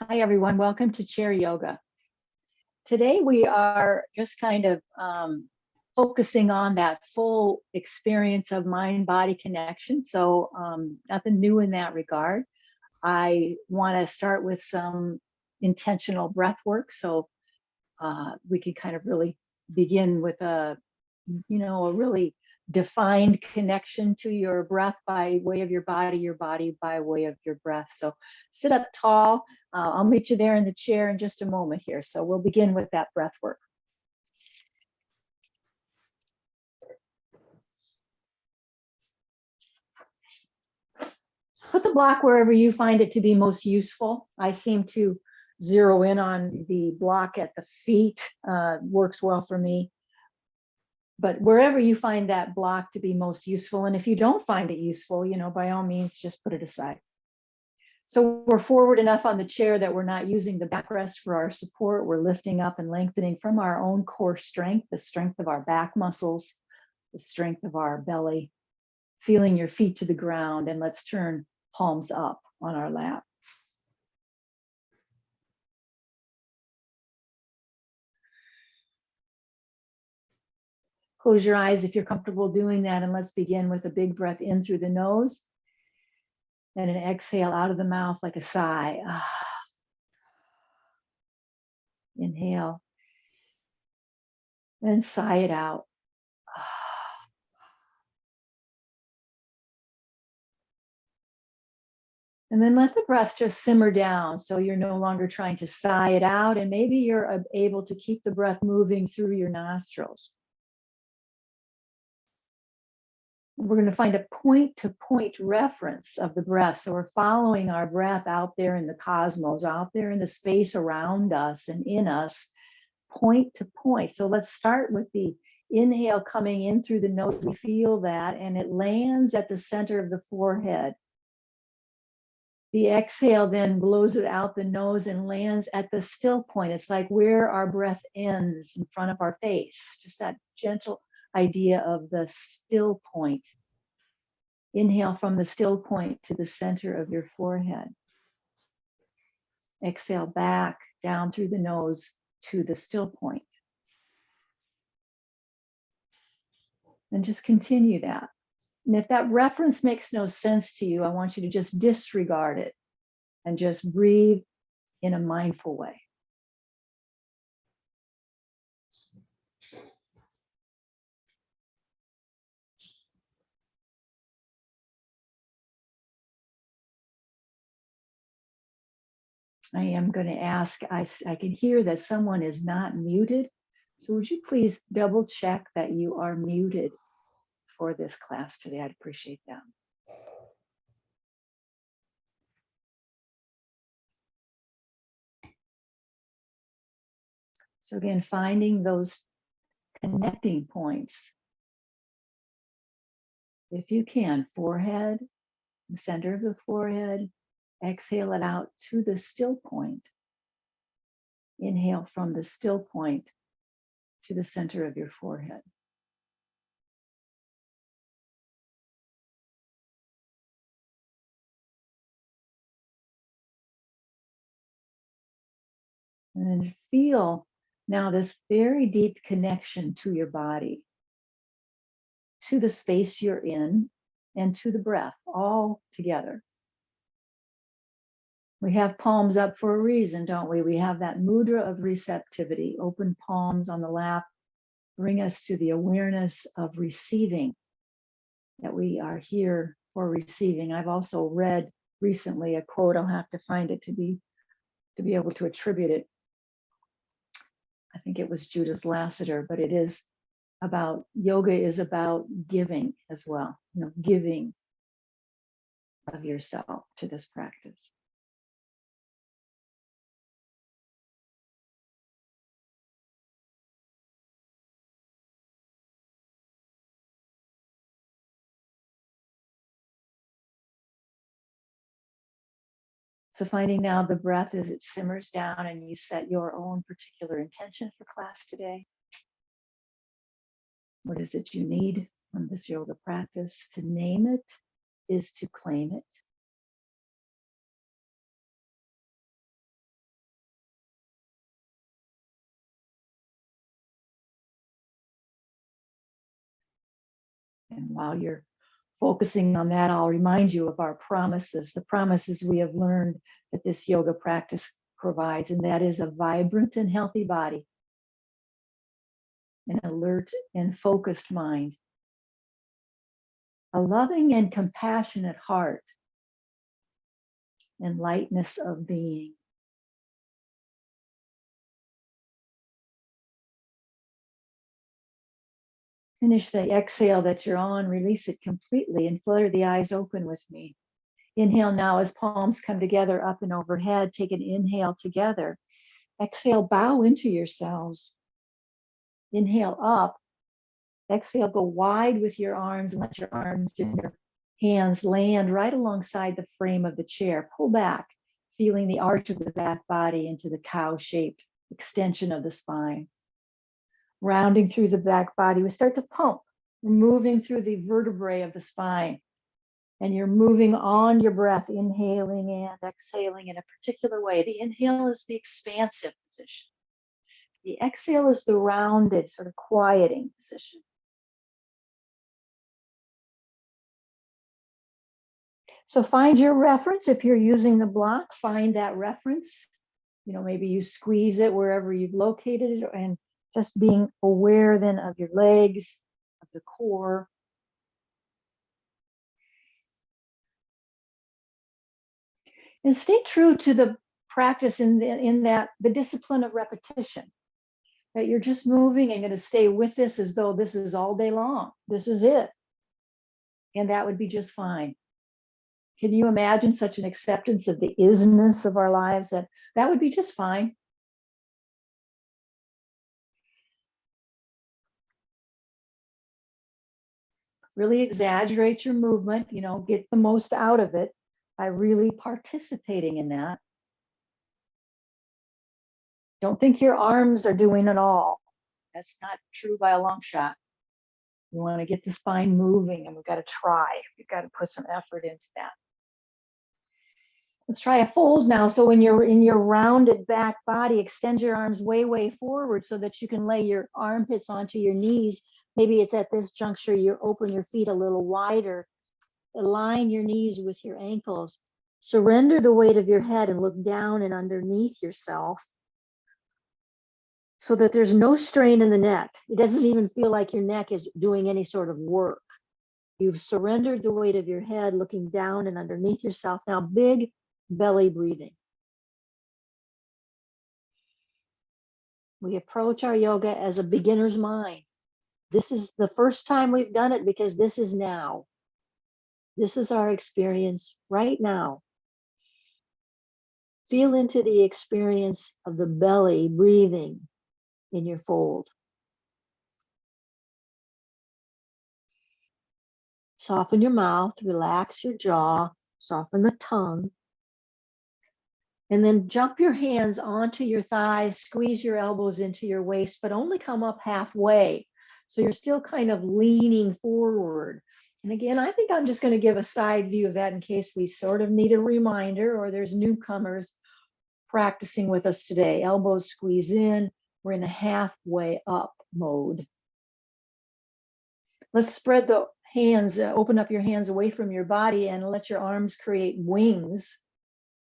Hi, everyone. Welcome to Chair Yoga. Today, we are just kind of focusing on that full experience of mind-body connection. So nothing new in that regard. I want to start with some intentional breath work. So we can kind of really begin with a really defined connection to your breath by way of your body by way of your breath. So sit up tall. I'll meet you there in the chair in just a moment here. So we'll begin with that breath work. Put the block wherever you find it to be most useful. I seem to zero in on the block at the feet, works well for me. But wherever you find that block to be most useful, and if you don't find it useful, by all means, just put it aside. So we're forward enough on the chair that we're not using the backrest for our support. We're lifting up and lengthening from our own core strength, the strength of our back muscles, the strength of our belly, feeling your feet to the ground, and let's turn palms up on our lap. Close your eyes if you're comfortable doing that, and let's begin with a big breath in through the nose and an exhale out of the mouth like a sigh. Inhale and sigh it out. And then let the breath just simmer down so you're no longer trying to sigh it out, and maybe you're able to keep the breath moving through your nostrils. We're going to find a point-to-point reference of the breath. So we're following our breath out there in the cosmos, out there in the space around us and in us, point to point. So let's start with the inhale coming in through the nose. We feel that, and it lands at the center of the forehead. The exhale then blows it out the nose and lands at the still point. It's like where our breath ends in front of our face, just that gentle idea of the still point. Inhale from the still point to the center of your forehead. Exhale back down through the nose to the still point. And just continue that. And if that reference makes no sense to you, I want you to just disregard it and just breathe in a mindful way. I am going to ask, I can hear that someone is not muted. So would you please double check that you are muted for this class today? I'd appreciate that. So again, finding those connecting points. If you can, forehead, the center of the forehead, exhale it out to the still point. Inhale from the still point to the center of your forehead. And then feel now this very deep connection to your body, to the space you're in, and to the breath, all together. We have palms up for a reason, don't we? We have that mudra of receptivity, open palms on the lap, bring us to the awareness of receiving, that we are here for receiving. I've also read recently a quote, I'll have to find it to be able to attribute it. I think it was Judith Lassiter, but it is about, yoga is about giving as well, giving of yourself to this practice. So finding now the breath as it simmers down and you set your own particular intention for class today. What is it you need from this yoga practice? To name it is to claim it. And while you're focusing on that, I'll remind you of our promises, the promises we have learned that this yoga practice provides, and that is a vibrant and healthy body, an alert and focused mind, a loving and compassionate heart, and lightness of being. Finish the exhale that you're on, release it completely, and flutter the eyes open with me. Inhale now as palms come together up and overhead. Take an inhale together. Exhale, bow into yourselves. Inhale up. Exhale, go wide with your arms and let your arms and your hands land right alongside the frame of the chair. Pull back, feeling the arch of the back body into the cow-shaped extension of the spine. Rounding through the back body, we start to pump. We're moving through the vertebrae of the spine. And you're moving on your breath, inhaling and exhaling in a particular way. The inhale is the expansive position. The exhale is the rounded, sort of quieting position. So find your reference. If you're using the block, find that reference. Maybe you squeeze it wherever you've located it, and just being aware then of your legs, of the core. And stay true to the practice in that the discipline of repetition, that you're just moving and going to stay with this as though this is all day long. This is it. And that would be just fine. Can you imagine such an acceptance of the isness of our lives that would be just fine? Really exaggerate your movement, get the most out of it by really participating in that. Don't think your arms are doing it all. That's not true by a long shot. You want to get the spine moving, and we've got to try. We've got to put some effort into that. Let's try a fold now. So when you're in your rounded back body, extend your arms way, way forward so that you can lay your armpits onto your knees. Maybe it's at this juncture you open your feet a little wider. Align your knees with your ankles. Surrender the weight of your head and look down and underneath yourself so that there's no strain in the neck. It doesn't even feel like your neck is doing any sort of work. You've surrendered the weight of your head, looking down and underneath yourself. Now, big belly breathing. We approach our yoga as a beginner's mind. This is the first time we've done it because this is now. This is our experience right now. Feel into the experience of the belly breathing in your fold. Soften your mouth, relax your jaw, soften the tongue. And then jump your hands onto your thighs, squeeze your elbows into your waist, but only come up halfway. So you're still kind of leaning forward. And again, I think I'm just going to give a side view of that in case we sort of need a reminder or there's newcomers practicing with us today. Elbows squeeze in. We're in a halfway up mode. Let's spread the hands, open up your hands away from your body and let your arms create wings.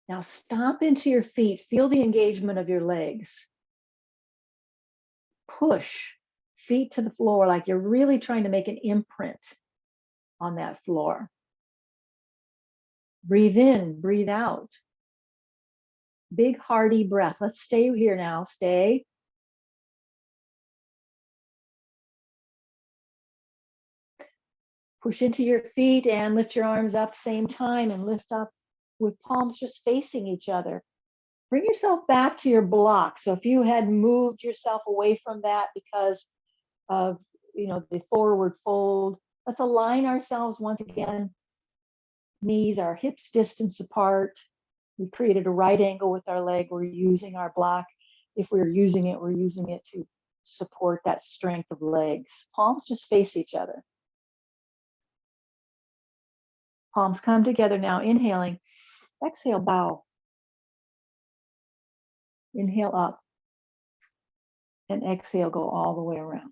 Now stomp into your feet. Feel the engagement of your legs. Push feet to the floor like you're really trying to make an imprint on that floor. Breathe in, breathe out. Big hearty breath. Let's stay here now. Stay. Push into your feet and lift your arms up same time and lift up with palms just facing each other. Bring yourself back to your block. So if you had moved yourself away from that because of the forward fold, let's align ourselves once again. Knees are hips distance apart. We created a right angle with our leg. We're using our block. If we're using it, we're using it to support that strength of legs. Palms just face each other. Palms come together now, inhaling. Exhale, bow. Inhale up. And exhale, go all the way around.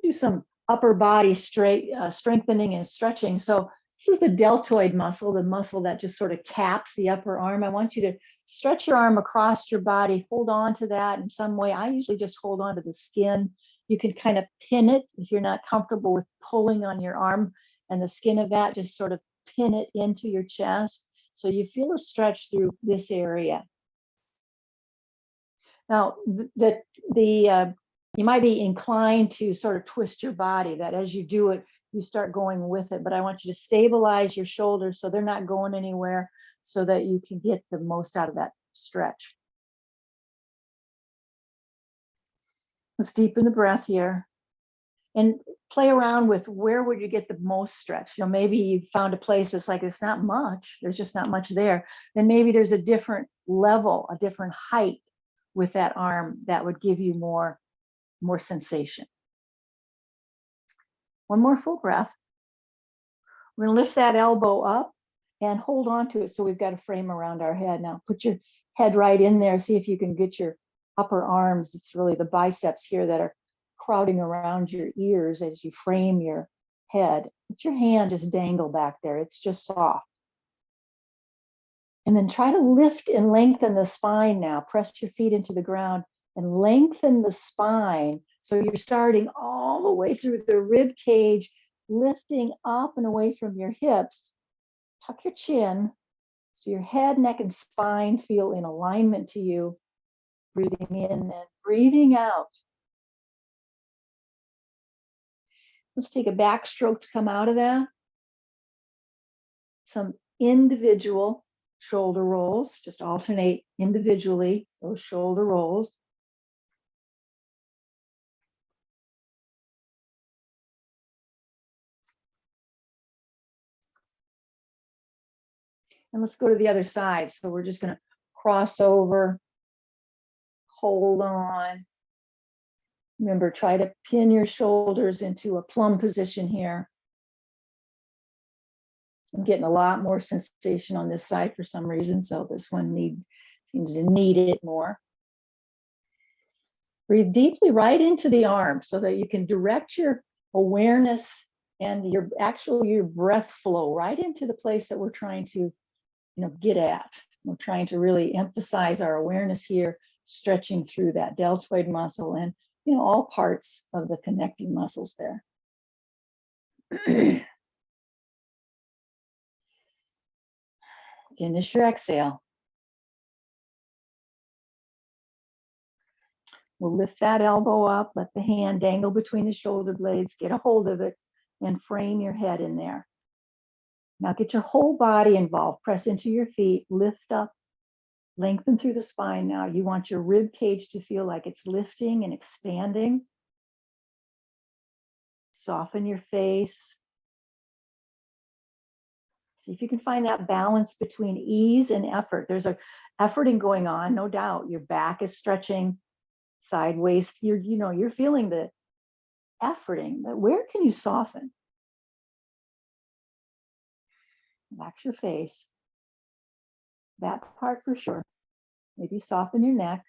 do some upper body strengthening and stretching. So this is the deltoid muscle, the muscle that just sort of caps the upper arm. I want you to stretch your arm across your body, hold on to that in some way. I usually just hold on to the skin. You can kind of pin it if you're not comfortable with pulling on your arm and the skin of that, just sort of pin it into your chest. So you feel a stretch through this area. Now, you might be inclined to sort of twist your body, that as you do it, you start going with it. But I want you to stabilize your shoulders so they're not going anywhere, so that you can get the most out of that stretch. Let's deepen the breath here and play around with where would you get the most stretch. Maybe you found a place that's like, it's not much, there's just not much there. Then maybe there's a different level, a different height with that arm that would give you more sensation. One more full breath. We're going to lift that elbow up and hold on to it. So we've got a frame around our head. Now put your head right in there. See if you can get your upper arms. It's really the biceps here that are crowding around your ears as you frame your head. Let your hand just dangle back there. It's just soft. And then try to lift and lengthen the spine now. Press your feet into the ground and lengthen the spine. So you're starting all the way through the rib cage, lifting up and away from your hips. Tuck your chin so your head, neck, and spine feel in alignment to you. Breathing in and breathing out. Let's take a backstroke to come out of that. Some individual shoulder rolls. Just alternate individually those shoulder rolls. And let's go to the other side. So we're just going to cross over, hold on. Remember, try to pin your shoulders into a plumb position here. I'm getting a lot more sensation on this side for some reason, so this one seems to need it more. Breathe deeply right into the arm so that you can direct your awareness and your breath flow right into the place that we're trying to get at. We're trying to really emphasize our awareness here, stretching through that deltoid muscle and all parts of the connecting muscles there. Finish your exhale. We'll lift that elbow up, let the hand dangle between the shoulder blades, get a hold of it, and frame your head in there. Now get your whole body involved. Press into your feet, lift up, lengthen through the spine now. You want your rib cage to feel like it's lifting and expanding. Soften your face. See if you can find that balance between ease and effort. There's a efforting going on, no doubt. Your back is stretching sideways. You're feeling the efforting. But where can you soften? Relax your face. That part for sure. Maybe soften your neck.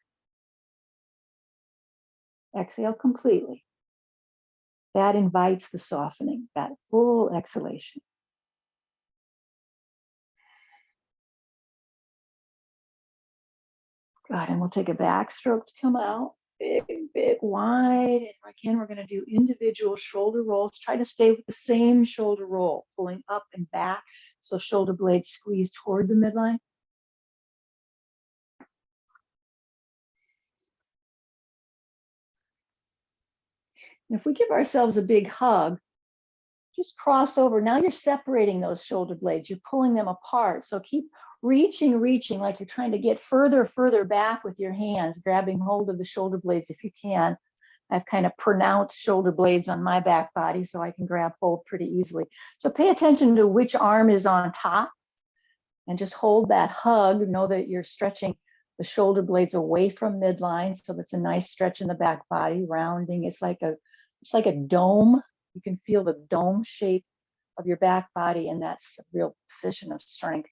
Exhale completely. That invites the softening, that full exhalation. Good, and we'll take a backstroke to come out. Big, big, wide. And again, we're going to do individual shoulder rolls. Try to stay with the same shoulder roll, pulling up and back so shoulder blades squeeze toward the midline. And if we give ourselves a big hug, just cross over. Now you're separating those shoulder blades. You're pulling them apart. So keep reaching like you're trying to get further back with your hands, grabbing hold of the shoulder blades if you can. I've kind of pronounced shoulder blades on my back body, so I can grab hold pretty easily. So pay attention to which arm is on top and just hold that hug. Know that you're stretching the shoulder blades away from midline. So that's a nice stretch in the back body, rounding. It's like a dome. You can feel the dome shape of your back body, and that's a real position of strength.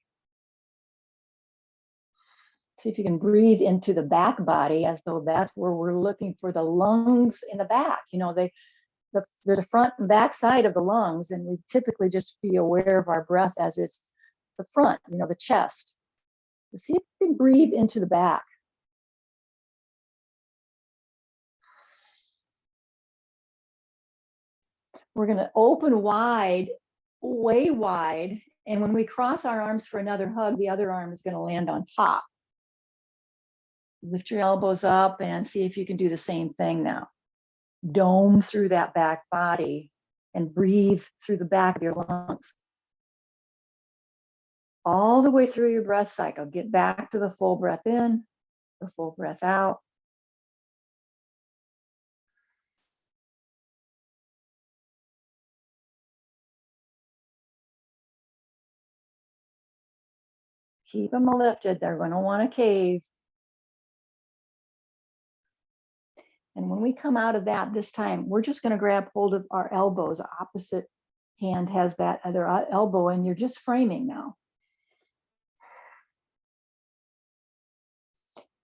See if you can breathe into the back body as though that's where we're looking for the lungs in the back. The there's a front and back side of the lungs, and we typically just be aware of our breath as it's the front, the chest. See if you can breathe into the back. We're going to open wide, way wide. And when we cross our arms for another hug, the other arm is going to land on top. Lift your elbows up and see if you can do the same thing now. Dome through that back body and breathe through the back of your lungs. All the way through your breath cycle. Get back to the full breath in, the full breath out. Keep them lifted. They're going to want to cave. And when we come out of that this time, we're just going to grab hold of our elbows. Opposite hand has that other elbow, and you're just framing now.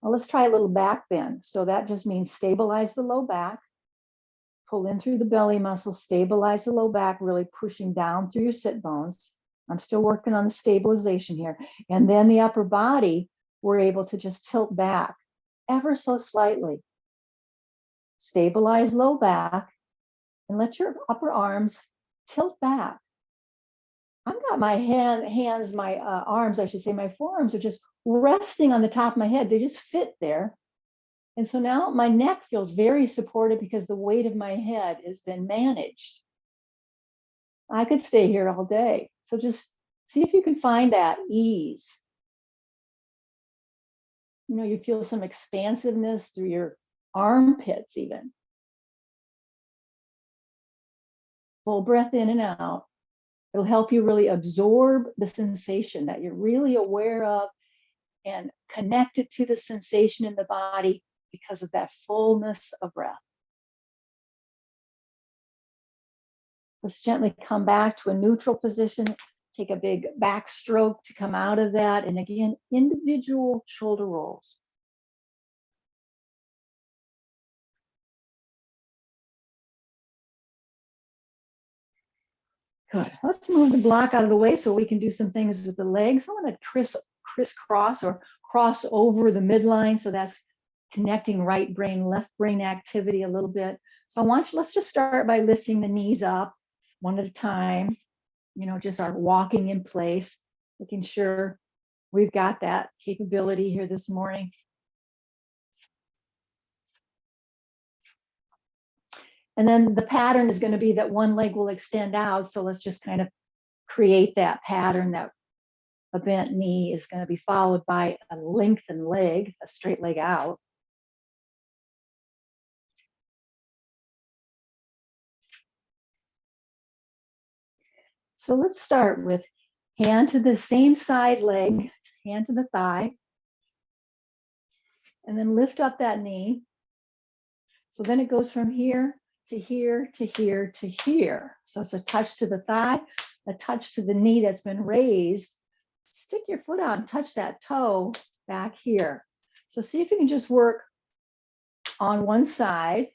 Well, let's try a little back bend. So that just means stabilize the low back. Pull in through the belly muscle, stabilize the low back, really pushing down through your sit bones. I'm still working on the stabilization here. And then the upper body, we're able to just tilt back ever so slightly. Stabilize low back and let your upper arms tilt back. I've got my arms, I should say, my forearms are just resting on the top of my head. They just fit there. And so now my neck feels very supported because the weight of my head has been managed. I could stay here all day. So just see if you can find that ease. You feel some expansiveness through your armpits even. Full breath in and out. It'll help you really absorb the sensation that you're really aware of and connect it to the sensation in the body because of that fullness of breath. Let's gently come back to a neutral position. Take a big backstroke to come out of that. And again, individual shoulder rolls. Good. Let's move the block out of the way so we can do some things with the legs. I want to crisscross or cross over the midline. So that's connecting right brain, left brain activity a little bit. So let's just start by lifting the knees up one at a time. Just our walking in place, making sure we've got that capability here this morning. And then the pattern is going to be that one leg will extend out. So let's just kind of create that pattern that a bent knee is going to be followed by a lengthened leg, a straight leg out. So let's start with hand to the same side leg, hand to the thigh, and then lift up that knee. So then it goes from here to here to here to here. So it's a touch to the thigh, a touch to the knee that's been raised. Stick your foot out and touch that toe back here. So see if you can just work on one side.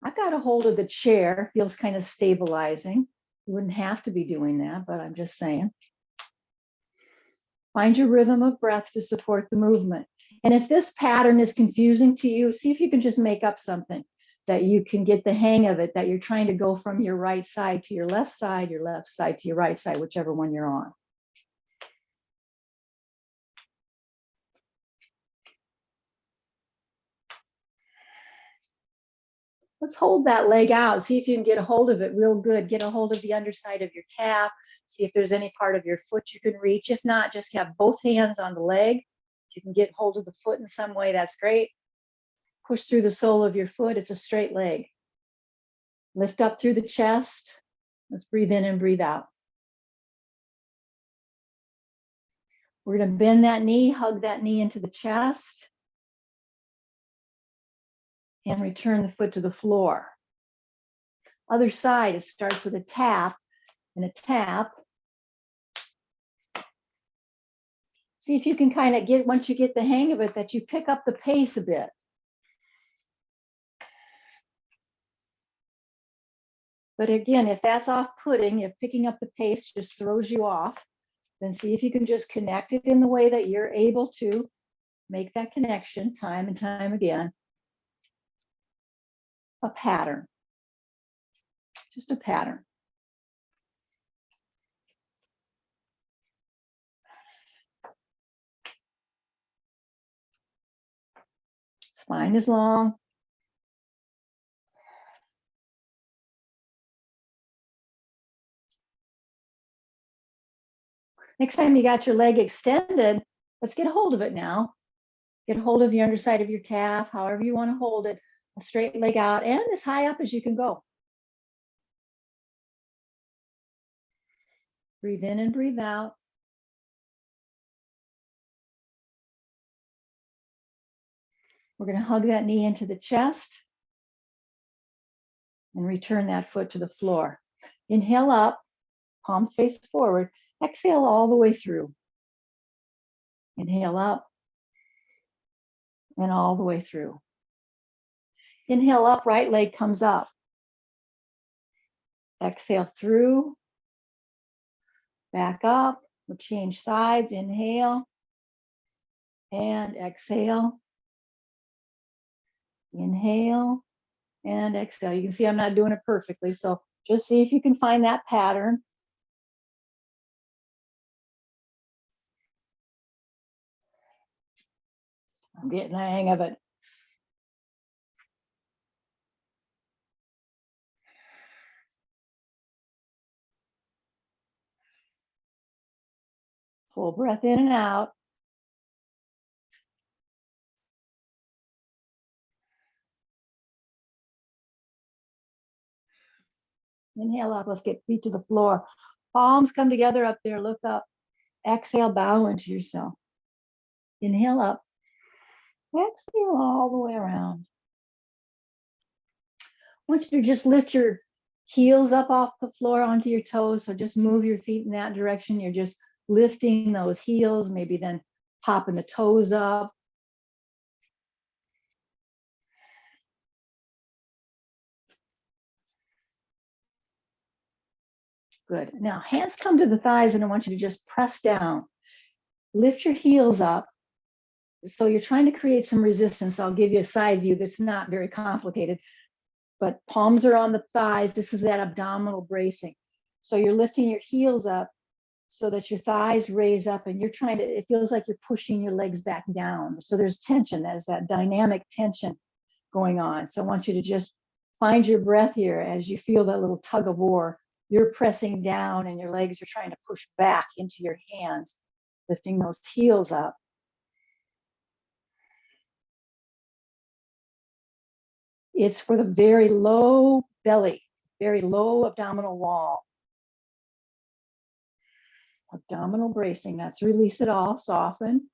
I've got a hold of the chair, feels kind of stabilizing. You wouldn't have to be doing that, but I'm just saying. Find your rhythm of breath to support the movement. And if this pattern is confusing to you, see if you can just make up something that you can get the hang of it, that you're trying to go from your right side to your left side to your right side, whichever one you're on. Let's hold that leg out. See if you can get a hold of it real good. Get a hold of the underside of your calf. See if there's any part of your foot you can reach. If not, just have both hands on the leg. If you can get hold of the foot in some way, that's great. Push through the sole of your foot. It's a straight leg. Lift up through the chest. Let's breathe in and breathe out. We're going to bend that knee, hug that knee into the chest, and return the foot to the floor. Other side, it starts with a tap and a tap. See if you can kind of get, once you get the hang of it, that you pick up the pace a bit. But again, if that's off-putting, if picking up the pace just throws you off, then see if you can just connect it in the way that you're able to make that connection time and time again. A pattern, just a pattern. Spine is long. Next time you got your leg extended, let's get a hold of it now. Get a hold of the underside of your calf, however you want to hold it, a straight leg out and as high up as you can go. Breathe in and breathe out. We're going to hug that knee into the chest and return that foot to the floor. Inhale up, palms face forward. Exhale all the way through. Inhale up and all the way through. Inhale up, right leg comes up. Exhale through, back up. We'll change sides. Inhale and exhale. Inhale and exhale. You can see I'm not doing it perfectly, so just see if you can find that pattern. I'm getting the hang of it. Full breath in and out. Inhale up. Let's get feet to the floor. Palms come together up there. Look up. Exhale, bow into yourself. Inhale up. Exhale all the way around. I want you to just lift your heels up off the floor onto your toes. So just move your feet in that direction. You're just lifting those heels, maybe then popping the toes up. Good. Now hands come to the thighs and I want you to just press down. Lift your heels up. So you're trying to create some resistance. I'll give you a side view that's not very complicated, but palms are on the thighs. This is that abdominal bracing. So you're lifting your heels up so that your thighs raise up and you're trying to, it feels like you're pushing your legs back down. So there's tension, there's that dynamic tension going on. So I want you to just find your breath here as you feel that little tug of war. You're pressing down and your legs are trying to push back into your hands, lifting those heels up. It's for the very low belly, very low abdominal wall. Abdominal bracing, that's release it all, soften.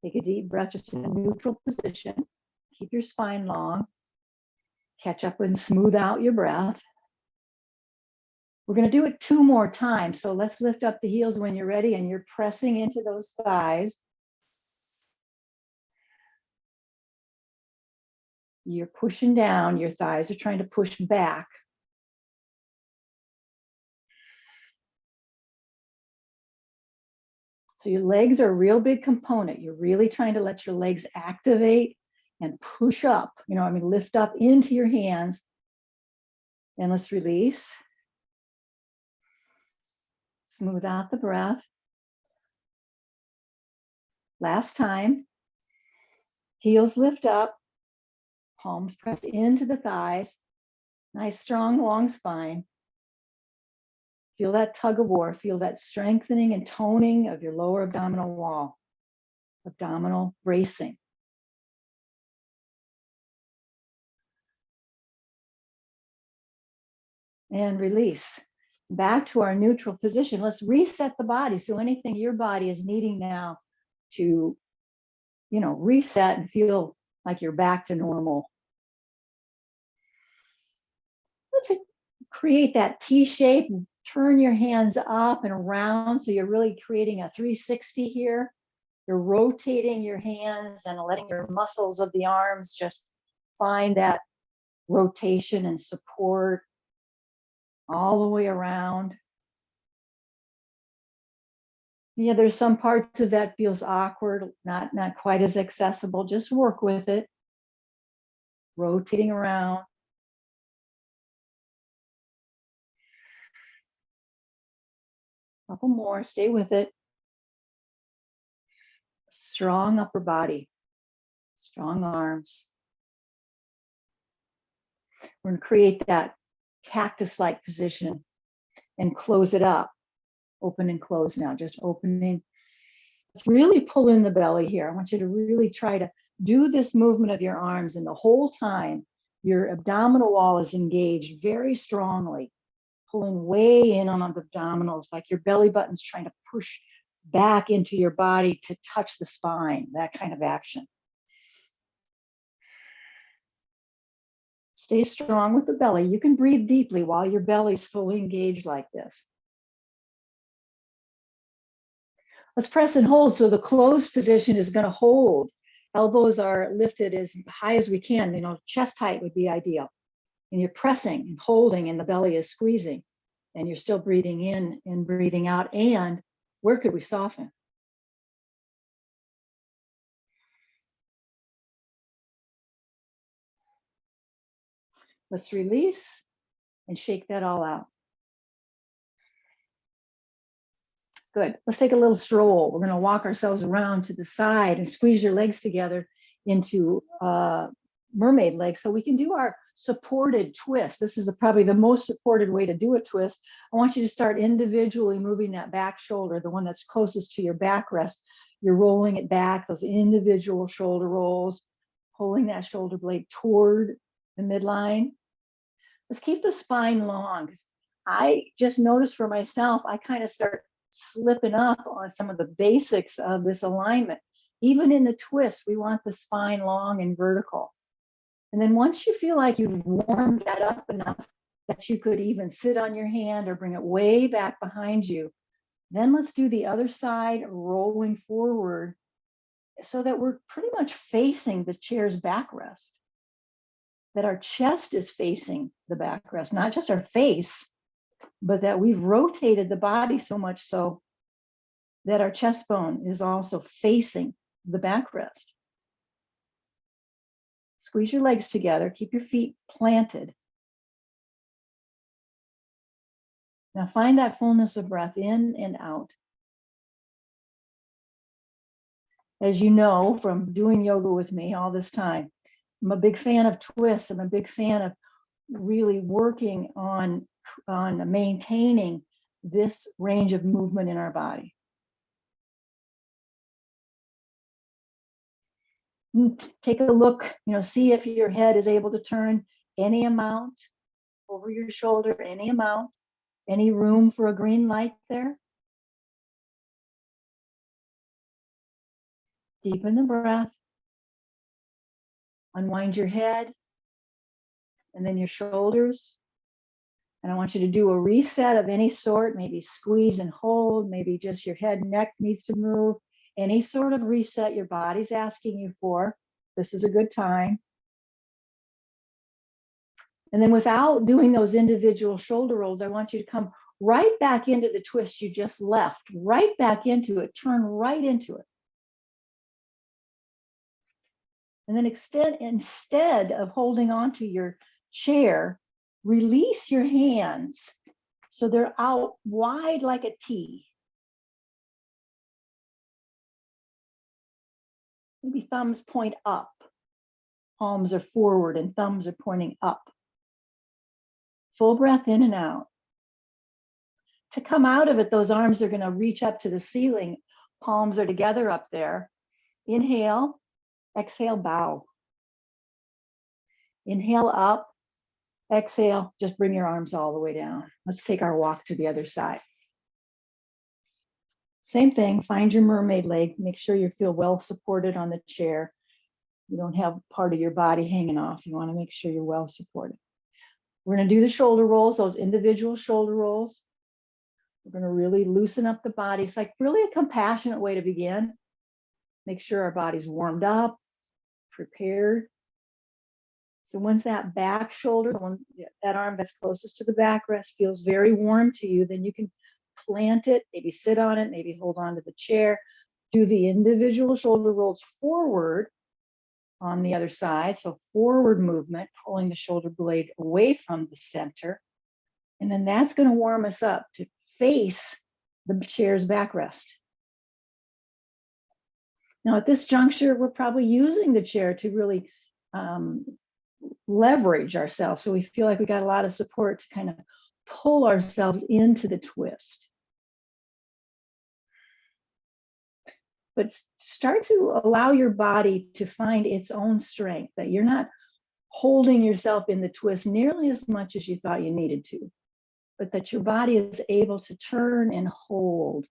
Take a deep breath just in a neutral position. Keep your spine long. Catch up and smooth out your breath. We're going to do it 2 more times. So let's lift up the heels when you're ready and you're pressing into those thighs. You're pushing down, your thighs are trying to push back. So your legs are a real big component. You're really trying to let your legs activate and push up, lift up into your hands. And let's release. Smooth out the breath. Last time. Heels lift up. Palms press into the thighs. Nice, strong, long spine. Feel that tug of war. Feel that strengthening and toning of your lower abdominal wall. Abdominal bracing. And release. Back to our neutral position. Let's reset the body. So anything your body is needing now to, reset and feel like you're back to normal. Let's create that T shape. Turn your hands up and around. So you're really creating a 360 here. You're rotating your hands and letting your muscles of the arms just find that rotation and support. all the way around. Yeah, there's some parts of that feels awkward, not quite as accessible. Just work with it, rotating around. Couple more, stay with it. Strong upper body, strong arms. We're going to create that cactus-like position and close it up. Open and close now, just opening. Let's really pull in the belly here. I want you to really try to do this movement of your arms, and the whole time your abdominal wall is engaged very strongly, pulling way in on the abdominals, like your belly button's trying to push back into your body to touch the spine, that kind of action. Stay strong with the belly. You can breathe deeply while your belly's fully engaged like this. Let's press and hold. So the closed position is going to hold. Elbows are lifted as high as we can. You know, chest height would be ideal. And you're pressing and holding, and the belly is squeezing. And you're still breathing in and breathing out. And where could we soften? Let's release and shake that all out. Good. Let's take a little stroll. We're going to walk ourselves around to the side and squeeze your legs together into mermaid legs, so we can do our supported twist. This is probably the most supported way to do a twist. I want you to start individually moving that back shoulder, the one that's closest to your backrest. You're rolling it back, those individual shoulder rolls, pulling that shoulder blade toward the midline. Let's keep the spine long, because I just noticed for myself, I kind of start slipping up on some of the basics of this alignment. Even in the twist, we want the spine long and vertical. And then once you feel like you've warmed that up enough that you could even sit on your hand or bring it way back behind you, then let's do the other side, rolling forward so that we're pretty much facing the chair's backrest, that our chest is facing the backrest, not just our face, but that we've rotated the body so much so that our chest bone is also facing the backrest. Squeeze your legs together, keep your feet planted. Now find that fullness of breath in and out. As you know from doing yoga with me all this time, I'm a big fan of twists. I'm a big fan of really working on maintaining this range of movement in our body. Take a look, see if your head is able to turn any amount over your shoulder, any amount, any room for a green light there. Deepen the breath. Unwind your head and then your shoulders. And I want you to do a reset of any sort, maybe squeeze and hold, maybe just your head and neck needs to move. Any sort of reset your body's asking you for. This is a good time. And then without doing those individual shoulder rolls, I want you to come right back into the twist you just left, right back into it, turn right into it. And then instead of holding onto your chair, release your hands so they're out wide like a T. Maybe thumbs point up, palms are forward and thumbs are pointing up. Full breath in and out. To come out of it, those arms are going to reach up to the ceiling. Palms are together up there. Inhale, exhale, bow. Inhale up, exhale, just bring your arms all the way down. Let's take our walk to the other side. Same thing, find your mermaid leg. Make sure you feel well supported on the chair. You don't have part of your body hanging off. You want to make sure you're well supported. We're going to do the shoulder rolls, those individual shoulder rolls. We're going to really loosen up the body. It's like really a compassionate way to begin. Make sure our body's warmed up, prepared. So once that back shoulder, that arm that's closest to the backrest feels very warm to you, then you can plant it, maybe sit on it, maybe hold on to the chair, do the individual shoulder rolls forward on the other side. So forward movement, pulling the shoulder blade away from the center. And then that's going to warm us up to face the chair's backrest. Now at this juncture, we're probably using the chair to really leverage ourselves. So we feel like we got a lot of support to kind of pull ourselves into the twist. But start to allow your body to find its own strength, that you're not holding yourself in the twist nearly as much as you thought you needed to, but that your body is able to turn and hold.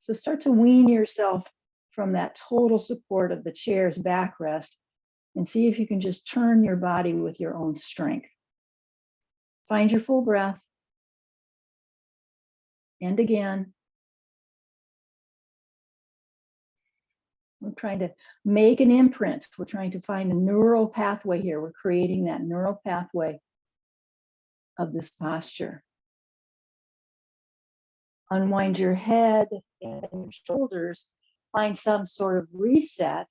So start to wean yourself from that total support of the chair's backrest and see if you can just turn your body with your own strength. Find your full breath. And again. We're trying to make an imprint. We're trying to find a neural pathway here. We're creating that neural pathway of this posture. Unwind your head and your shoulders. Find some sort of reset.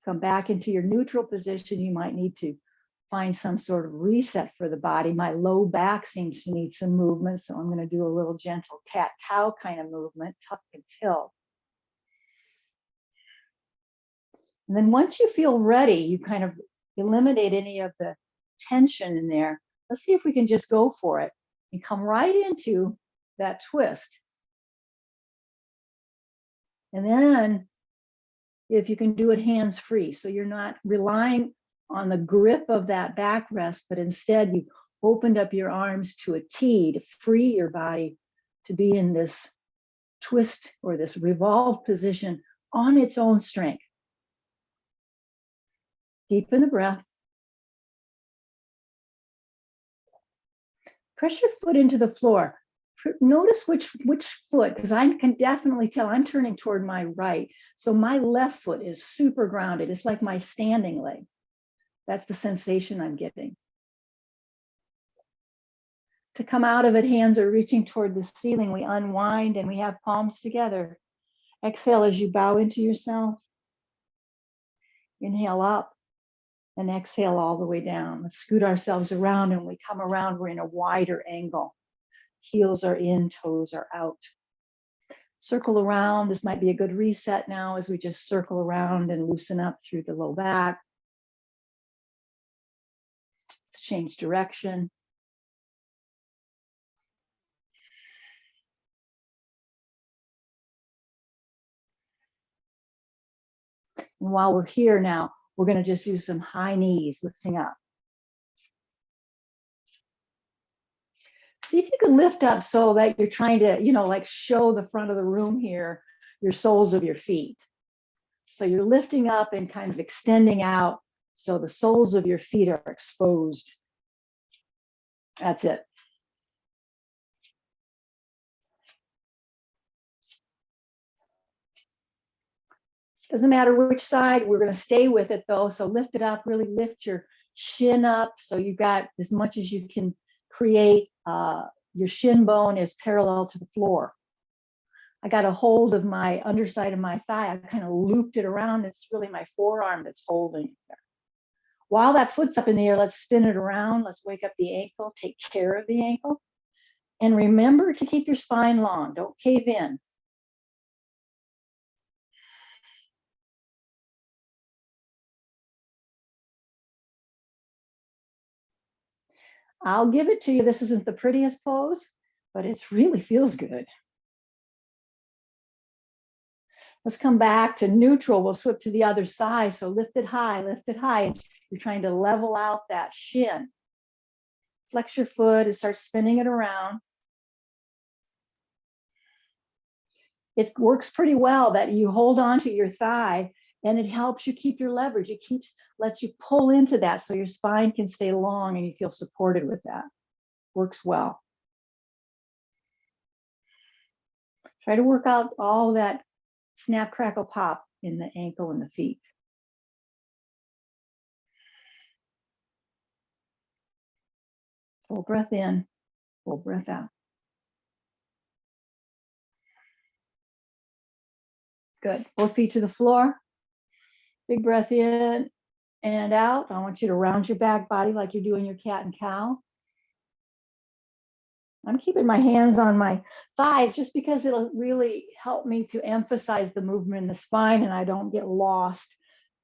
Come back into your neutral position. You might need to find some sort of reset for the body. My low back seems to need some movement, so I'm going to do a little gentle cat-cow kind of movement, tuck and tilt. And then once you feel ready, you kind of eliminate any of the tension in there. Let's see if we can just go for it and come right into that twist. And then if you can do it hands-free, so you're not relying on the grip of that backrest, but instead you opened up your arms to a T to free your body to be in this twist or this revolve position on its own strength. Deepen the breath. Press your foot into the floor. Notice which foot, because I can definitely tell I'm turning toward my right. So my left foot is super grounded. It's like my standing leg. That's the sensation I'm getting. To come out of it, hands are reaching toward the ceiling. We unwind and we have palms together. Exhale as you bow into yourself. Inhale up. And exhale all the way down. Let's scoot ourselves around, and we come around, we're in a wider angle. Heels are in, toes are out. Circle around. This might be a good reset now as we just circle around and loosen up through the low back. Let's change direction. And while we're here now, we're going to just do some high knees, lifting up. See if you can lift up so that you're trying to, like show the front of the room here, your soles of your feet. So you're lifting up and kind of extending out so the soles of your feet are exposed. That's it. Doesn't matter which side, we're going to stay with it though. So lift it up, really lift your shin up. So you've got as much as you can create. Your shin bone is parallel to the floor. I got a hold of my underside of my thigh. I kind of looped it around. It's really my forearm that's holding it there. While that foot's up in the air, let's spin it around. Let's wake up the ankle, take care of the ankle. And remember to keep your spine long. Don't cave in. I'll give it to you. This isn't the prettiest pose, but it really feels good. Let's come back to neutral. We'll swip to the other side. So lift it high, lift it high. You're trying to level out that shin. Flex your foot and start spinning it around. It works pretty well that you hold on to your thigh and it helps you keep your leverage. It lets you pull into that so your spine can stay long and you feel supported with that. Works well. Try to work out all that snap, crackle, pop in the ankle and the feet. Full breath in, full breath out. Good. Both feet to the floor. Big breath in and out. I want you to round your back body like you're doing your cat and cow. I'm keeping my hands on my thighs just because it'll really help me to emphasize the movement in the spine and I don't get lost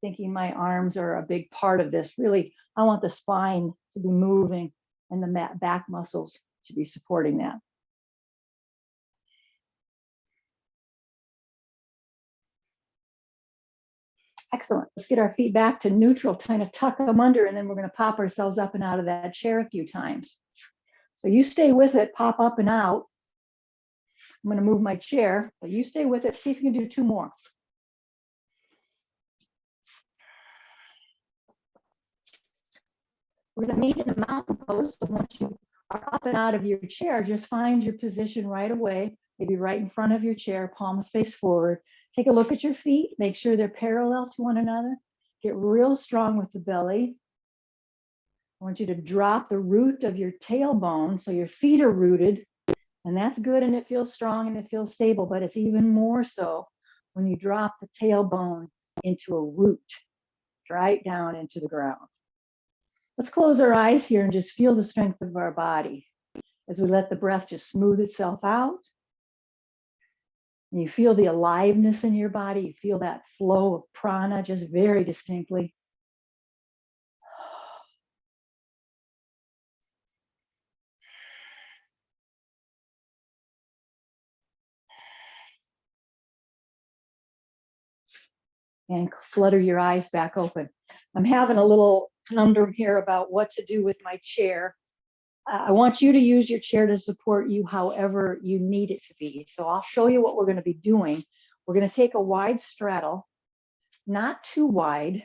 thinking my arms are a big part of this. Really, I want the spine to be moving and the back muscles to be supporting that. Excellent. Let's get our feet back to neutral, kind of tuck them under, and then we're going to pop ourselves up and out of that chair a few times. So you stay with it, pop up and out. I'm going to move my chair, but you stay with it. See if you can do 2 more. We're going to meet in a mountain pose. So once you are up and out of your chair, just find your position right away, maybe right in front of your chair, palms face forward. Take a look at your feet, make sure they're parallel to one another. Get real strong with the belly. I want you to drop the root of your tailbone so your feet are rooted, and that's good and it feels strong and it feels stable, but it's even more so when you drop the tailbone into a root, right down into the ground. Let's close our eyes here and just feel the strength of our body as we let the breath just smooth itself out. And you feel the aliveness in your body. You feel that flow of prana just very distinctly. And flutter your eyes back open. I'm having a little conundrum here about what to do with my chair. I want you to use your chair to support you however you need it to be. So I'll show you what we're going to be doing. We're going to take a wide straddle, not too wide.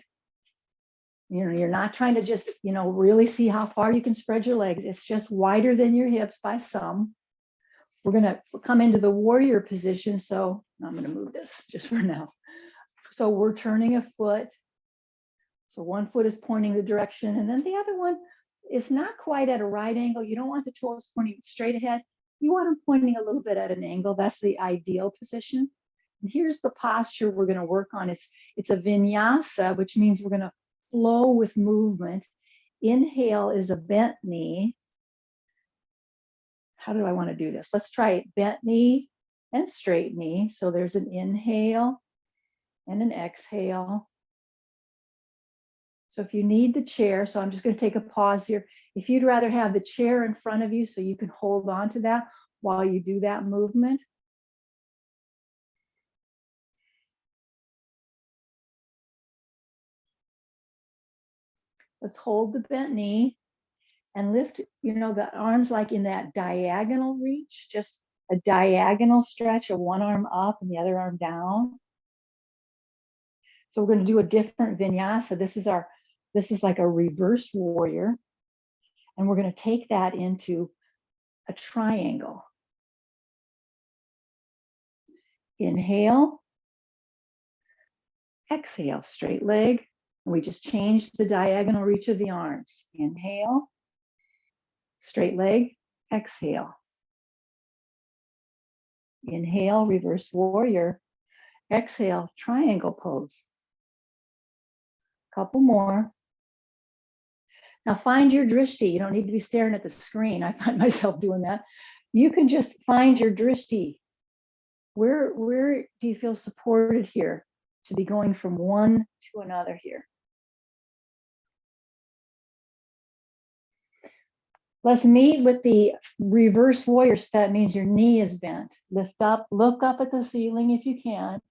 You're not trying to just, really see how far you can spread your legs. It's just wider than your hips by some. We're going to come into the warrior position. So I'm going to move this just for now. So we're turning a foot. So one foot is pointing the direction, and then the other one is not quite at a right angle. You don't want the toes pointing straight ahead. You want them pointing a little bit at an angle. That's the ideal position. And here's the posture we're going to work on. It's a vinyasa, which means we're going to flow with movement. Inhale is a bent knee. How do I want to do this? Let's try it. Bent knee and straight knee. So there's an inhale and an exhale. So if you need the chair, so I'm just going to take a pause here. If you'd rather have the chair in front of you so you can hold on to that while you do that movement. Let's hold the bent knee and lift, the arms like in that diagonal reach, just a diagonal stretch of one arm up and the other arm down. So we're going to do a different vinyasa. This is like a reverse warrior. And we're going to take that into a triangle. Inhale, exhale, straight leg. And we just changed the diagonal reach of the arms. Inhale, straight leg, exhale. Inhale, reverse warrior. Exhale, triangle pose. Couple more. Now find your drishti. You don't need to be staring at the screen. I find myself doing that. You can just find your drishti. Where do you feel supported here to be going from one to another here? Let's meet with the reverse warrior. So that means your knee is bent. Lift up, look up at the ceiling if you can.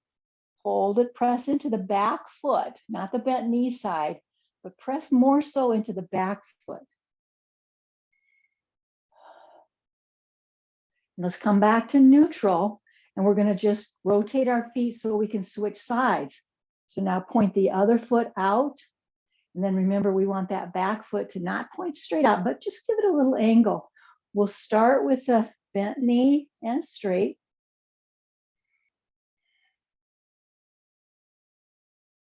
Hold it, press into the back foot, not the bent knee side, but press more so into the back foot. And let's come back to neutral, and we're going to just rotate our feet so we can switch sides. So now point the other foot out. And then remember, we want that back foot to not point straight out, but just give it a little angle. We'll start with the bent knee and straight.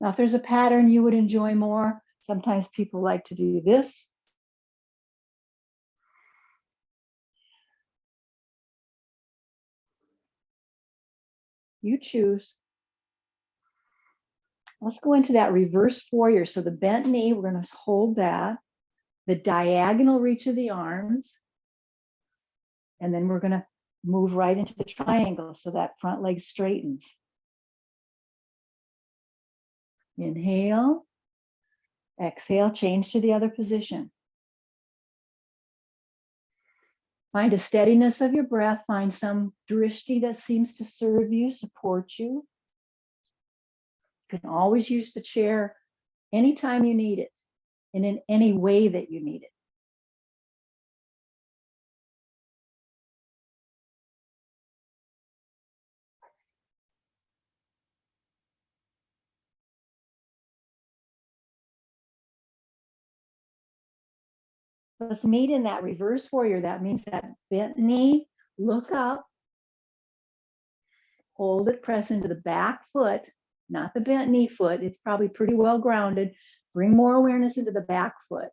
Now, if there's a pattern you would enjoy more, sometimes people like to do this. You choose. Let's go into that reverse warrior. So the bent knee, we're going to hold that. The diagonal reach of the arms. And then we're going to move right into the triangle so that front leg straightens. Inhale. Exhale, change to the other position. Find a steadiness of your breath. Find some drishti that seems to serve you, support you. You can always use the chair anytime you need it and in any way that you need it. Let's meet in that reverse warrior. That means that bent knee, look up, hold it, press into the back foot, not the bent knee foot. It's probably pretty well grounded. Bring more awareness into the back foot.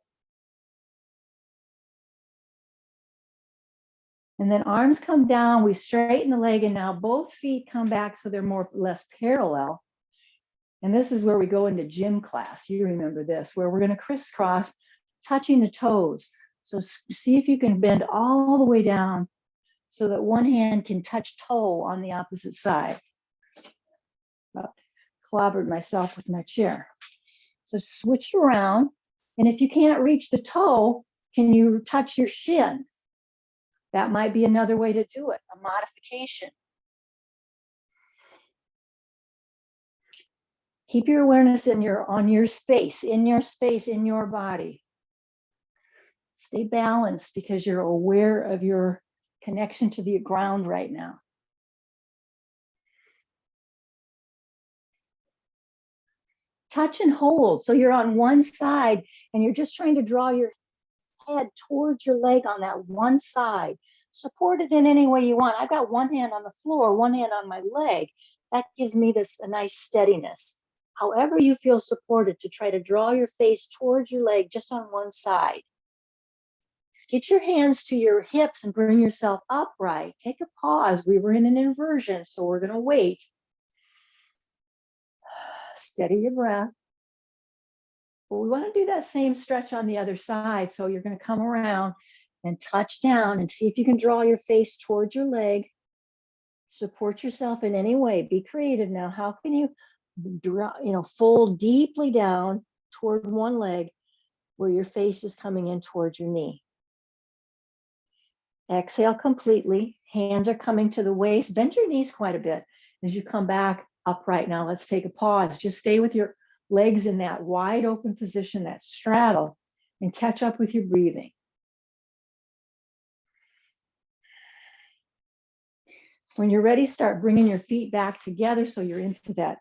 And then arms come down, we straighten the leg, and now both feet come back so they're more or less parallel. And this is where we go into gym class. You remember this, where we're going to crisscross, touching the toes. So see if you can bend all the way down so that one hand can touch toe on the opposite side. Clobbered myself with my chair. So switch around. And if you can't reach the toe, can you touch your shin? That might be another way to do it, a modification. Keep your awareness on your space, in your body. Stay balanced because you're aware of your connection to the ground right now. Touch and hold. So you're on one side and you're just trying to draw your head towards your leg on that one side. Support it in any way you want. I've got one hand on the floor, one hand on my leg. That gives me a nice steadiness. However you feel supported, to try to draw your face towards your leg just on one side. Get your hands to your hips and bring yourself upright. Take a pause. We were in an inversion, so we're going to wait. Steady your breath. But we want to do that same stretch on the other side. So you're going to come around and touch down and see if you can draw your face towards your leg. Support yourself in any way. Be creative now. How can you draw, fold deeply down toward one leg where your face is coming in towards your knee? Exhale completely. Hands are coming to the waist. Bend your knees quite a bit as you come back upright. Now let's take a pause. Just stay with your legs in that wide open position, that straddle, and catch up with your breathing. When you're ready, start bringing your feet back together so you're into that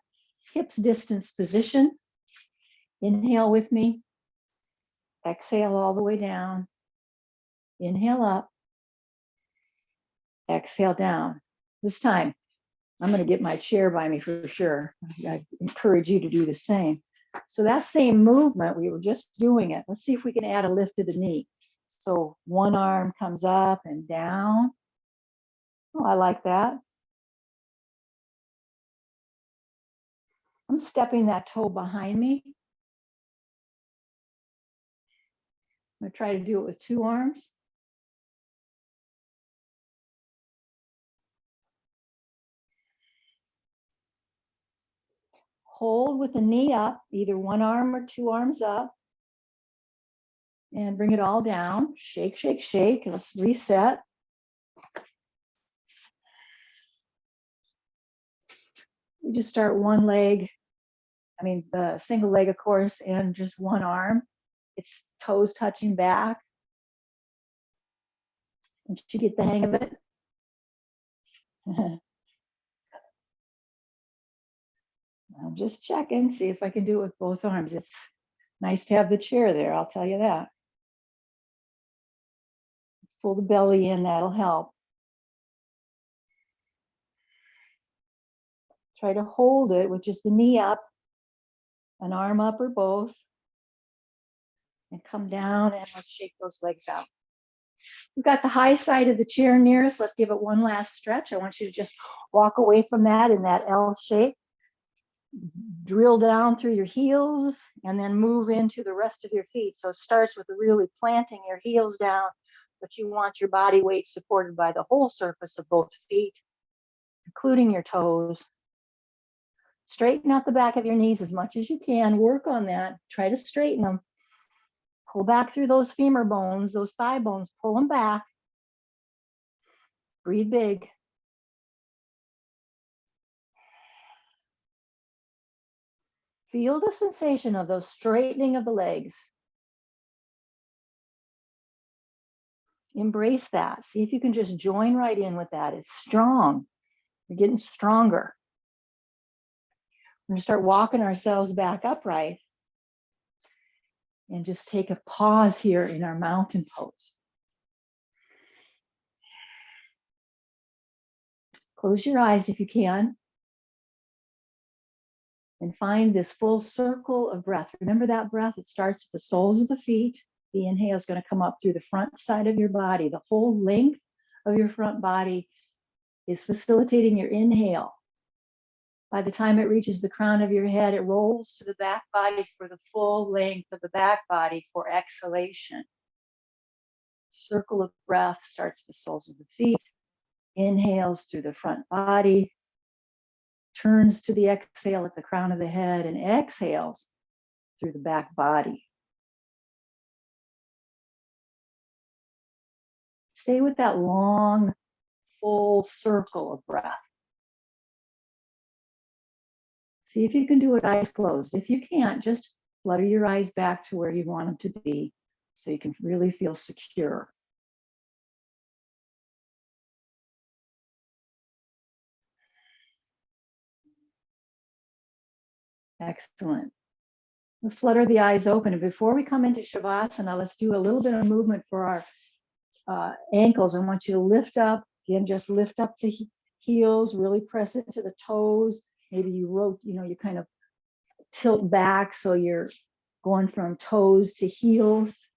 hips distance position. Inhale with me. Exhale all the way down. Inhale up. Exhale down. This time, I'm going to get my chair by me for sure. I encourage you to do the same. So that same movement, we were just doing it. Let's see if we can add a lift to the knee. So one arm comes up and down. Oh, I like that. I'm stepping that toe behind me. I'm going to try to do it with two arms. Hold with the knee up, either one arm or two arms up. And bring it all down. Shake, shake, shake. Let's reset. We just start one leg. The single leg, of course, and just one arm. It's toes touching back. Once you get the hang of it. I'm just checking, see if I can do it with both arms. It's nice to have the chair there, I'll tell you that. Let's pull the belly in, that'll help. Try to hold it with just the knee up, an arm up or both. And come down and let's shake those legs out. We've got the high side of the chair near us. Let's give it one last stretch. I want you to just walk away from that in that L shape. Drill down through your heels and then move into the rest of your feet. So it starts with really planting your heels down, but you want your body weight supported by the whole surface of both feet, including your toes. Straighten out the back of your knees as much as you can. Work on that. Try to straighten them. Pull back through those femur bones, those thigh bones, pull them back. Breathe big. Feel the sensation of those straightening of the legs. Embrace that. See if you can just join right in with that. It's strong. You're getting stronger. We're going to start walking ourselves back upright and just take a pause here in our mountain pose. Close your eyes if you can and find this full circle of breath. Remember that breath? It starts at the soles of the feet. The inhale is going to come up through the front side of your body. The whole length of your front body is facilitating your inhale. By the time it reaches the crown of your head, it rolls to the back body for the full length of the back body for exhalation. Circle of breath starts at the soles of the feet, inhales through the front body, turns to the exhale at the crown of the head, and exhales through the back body. Stay with that long, full circle of breath. See if you can do it eyes closed. If you can't, just flutter your eyes back to where you want them to be so you can really feel secure. Excellent. Let's flutter the eyes open. And before we come into Shavasana, let's do a little bit of movement for our ankles. I want you to lift up. Again, just lift up the heels, really press into the toes. Maybe you kind of tilt back so you're going from toes to heels.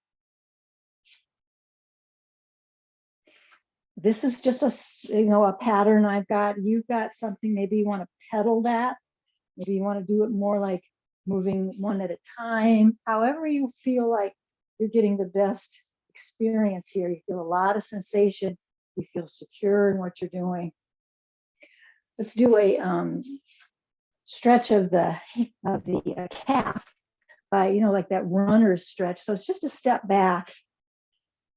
This is just a pattern I've got. You've got something, maybe you want to pedal that. Maybe you want to do it more like moving one at a time. However you feel like you're getting the best experience here. You feel a lot of sensation. You feel secure in what you're doing. Let's do a stretch of the calf by, like that runner's stretch. So it's just a step back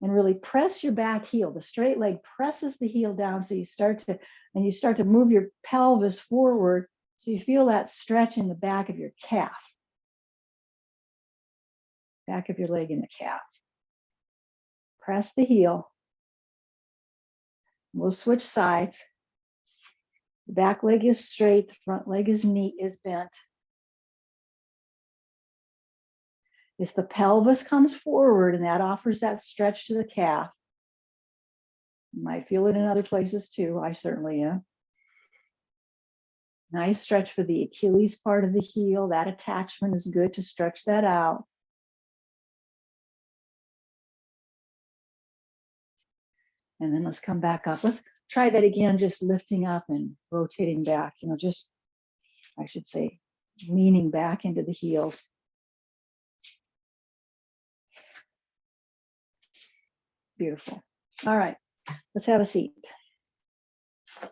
and really press your back heel. The straight leg presses the heel down. So you start to move your pelvis forward. So you feel that stretch in the back of your calf. Back of your leg in the calf. Press the heel. We'll switch sides. The back leg is straight, the front leg is bent. As the pelvis comes forward, and that offers that stretch to the calf. You might feel it in other places too. I certainly am. Nice stretch for the Achilles part of the heel. That attachment is good to stretch that out. And then let's come back up. Let's try that again, just lifting up and rotating back, leaning back into the heels. Beautiful. All right, let's have a seat. Of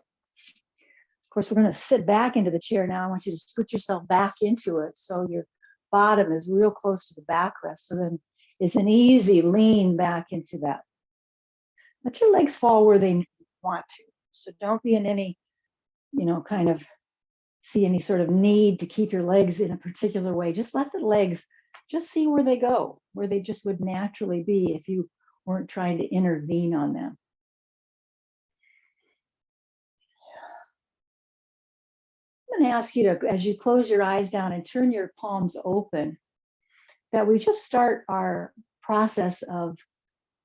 course, we're going to sit back into the chair now. I want you to scoot yourself back into it so your bottom is real close to the backrest. So then it's an easy lean back into that. Let your legs fall where they want to. So don't be in any, see any sort of need to keep your legs in a particular way. Just let the legs, just see where they go, where they just would naturally be if you weren't trying to intervene on them. I'm going to ask you to, as you close your eyes down and turn your palms open, that we just start our process of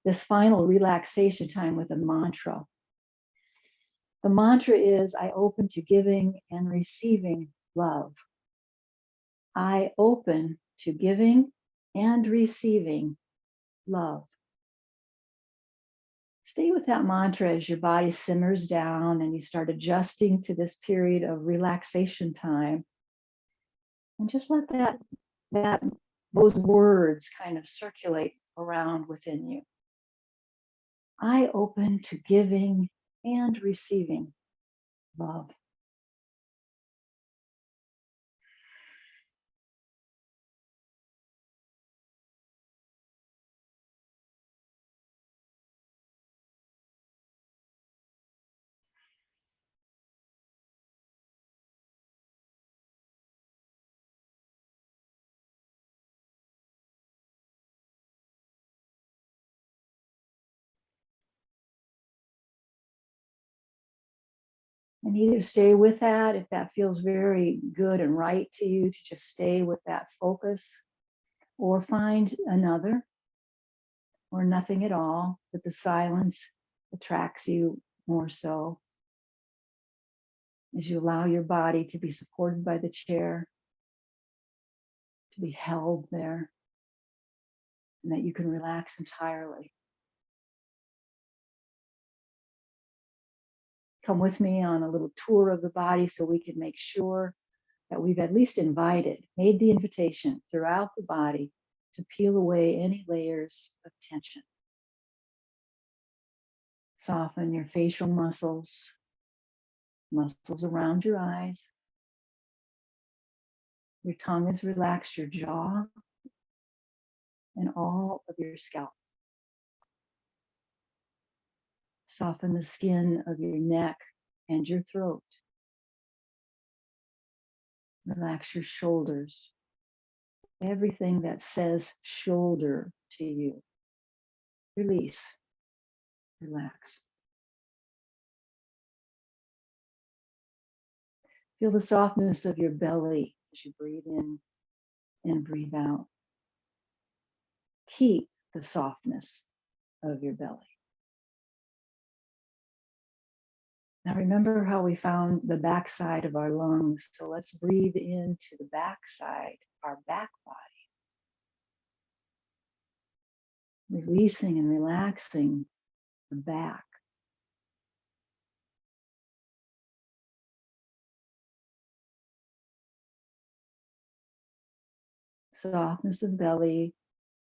this final relaxation time with a mantra. The mantra is, I open to giving and receiving love. I open to giving and receiving love. Stay with that mantra as your body simmers down and you start adjusting to this period of relaxation time. And just let that those words kind of circulate around within you. I open to giving and receiving love. And either stay with that if that feels very good and right to you, to just stay with that focus, or find another or nothing at all, but the silence attracts you more so as you allow your body to be supported by the chair, to be held there, and that you can relax entirely. Come with me on a little tour of the body so we can make sure that we've at least made the invitation throughout the body to peel away any layers of tension. Soften your facial muscles, muscles around your eyes. Your tongue is relaxed, your jaw, and all of your scalp. Soften the skin of your neck and your throat. Relax your shoulders. Everything that says shoulder to you. Release. Relax. Feel the softness of your belly as you breathe in and breathe out. Keep the softness of your belly. Now remember how we found the backside of our lungs. So let's breathe into the backside, our back body. Releasing and relaxing the back. Softness of belly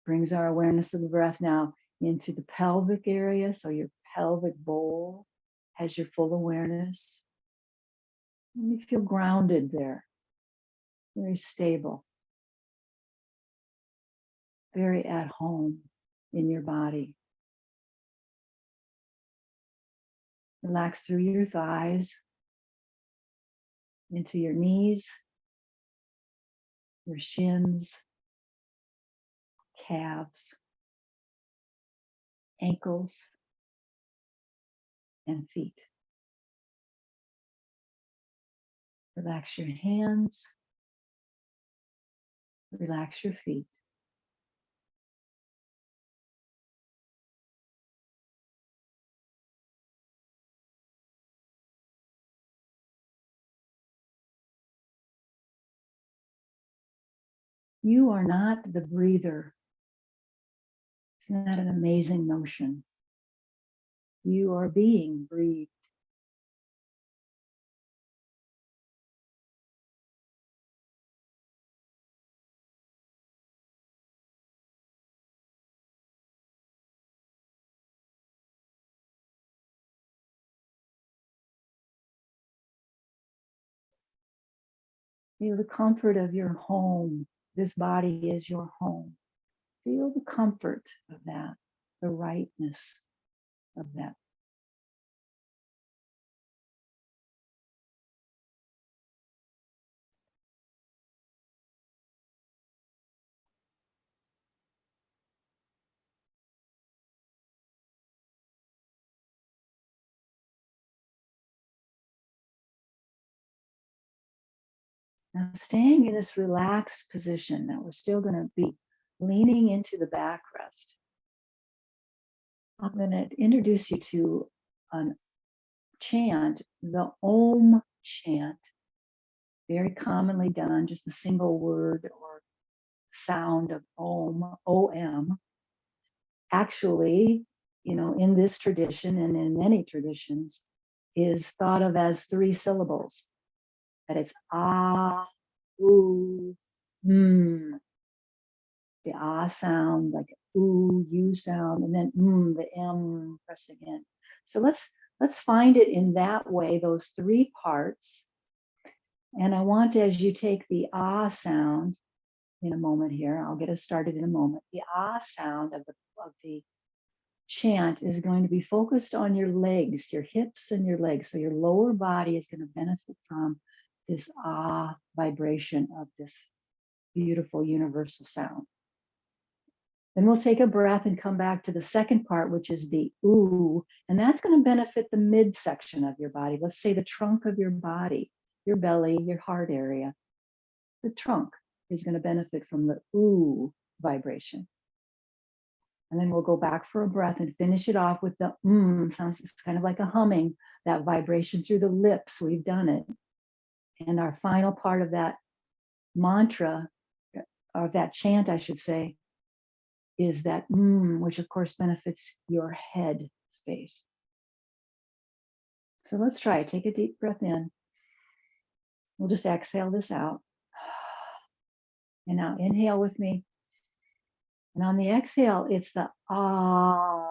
brings our awareness of the breath now into the pelvic area. So your pelvic bowl has your full awareness. And you feel grounded there, very stable, very at home in your body. Relax through your thighs, into your knees, your shins, calves, ankles, and feet. Relax your hands, relax your feet. You are not the breather. Isn't that an amazing notion? You are being breathed. Feel the comfort of your home. This body is your home. Feel the comfort of that, the rightness of that. Now, staying in this relaxed position, that we're still going to be leaning into the backrest. I'm going to introduce you to a chant, the Om chant, very commonly done, just a single word or sound of Om, O-M. Actually, in this tradition and in many traditions, is thought of as 3 syllables. That it's ah, ooh, the ah sound, like ooh, you sound, and then the m pressing in. So let's find it in that way, those 3 parts. And I want, as you take the ah sound in a moment here, I'll get us started in a moment. The ah sound of the chant is going to be focused on your legs, your hips and your legs. So your lower body is going to benefit from this ah vibration of this beautiful universal sound. Then we'll take a breath and come back to the second part, which is the ooh, and that's going to benefit the midsection of your body. Let's say the trunk of your body, your belly, your heart area. The trunk is going to benefit from the ooh vibration. And then we'll go back for a breath and finish it off with the sounds. It's kind of like a humming, that vibration through the lips. We've done it. And our final part of that mantra, or that chant, I should say, is that which of course benefits your head space. So let's try it. Take a deep breath in. We'll just exhale this out. And now inhale with me. And on the exhale, it's the ah,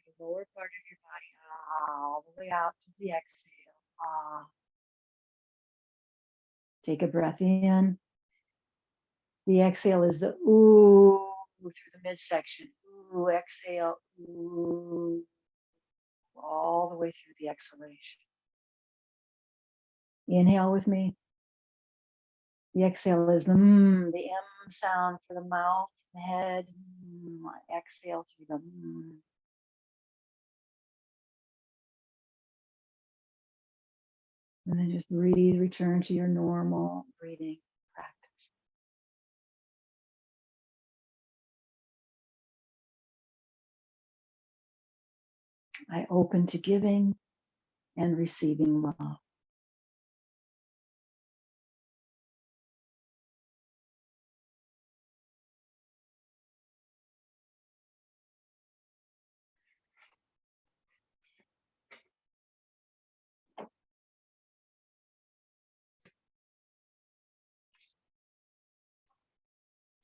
the lower part of your body, all the way out to the exhale. Ah. Take a breath in. The exhale is the ooh through the midsection. Ooh, exhale, ooh, all the way through the exhalation. Inhale with me. The exhale is the M sound for the mouth, the head. Exhale through the And then just breathe, return to your normal breathing practice. I open to giving and receiving love.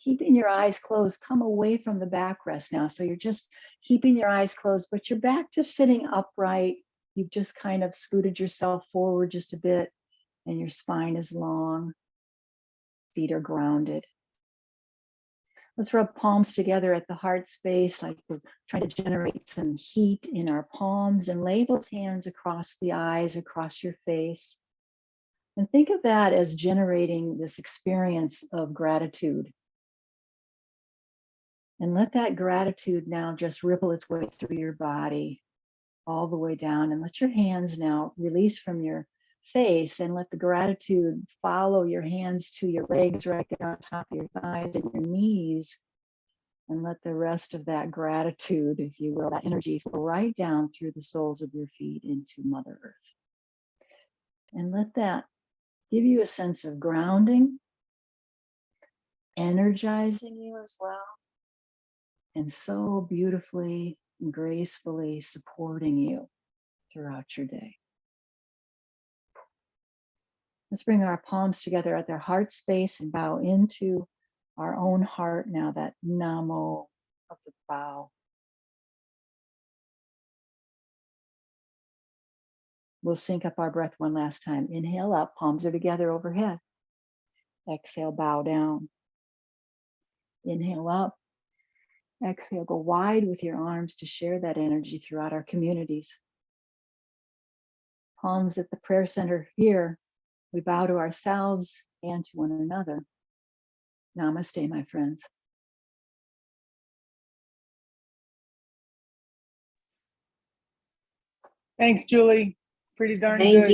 Keeping your eyes closed, come away from the backrest now. So you're just keeping your eyes closed, but you're back to sitting upright. You've just kind of scooted yourself forward just a bit, and your spine is long. Feet are grounded. Let's rub palms together at the heart space, like we're trying to generate some heat in our palms, and lay those hands across the eyes, across your face. And think of that as generating this experience of gratitude. And let that gratitude now just ripple its way through your body, all the way down. And let your hands now release from your face, and let the gratitude follow your hands to your legs right there on top of your thighs and your knees. And let the rest of that gratitude, if you will, that energy flow right down through the soles of your feet into Mother Earth. And let that give you a sense of grounding, energizing you as well, and so beautifully and gracefully supporting you throughout your day. Let's bring our palms together at their heart space and bow into our own heart now, that Namo of the bow. We'll sync up our breath one last time. Inhale up, palms are together overhead. Exhale, bow down. Inhale up. Exhale, go wide with your arms to share that energy throughout our communities. Palms at the prayer center here. We bow to ourselves and to one another. Namaste, my friends. Thanks, Julie. Pretty darn Thank good. you.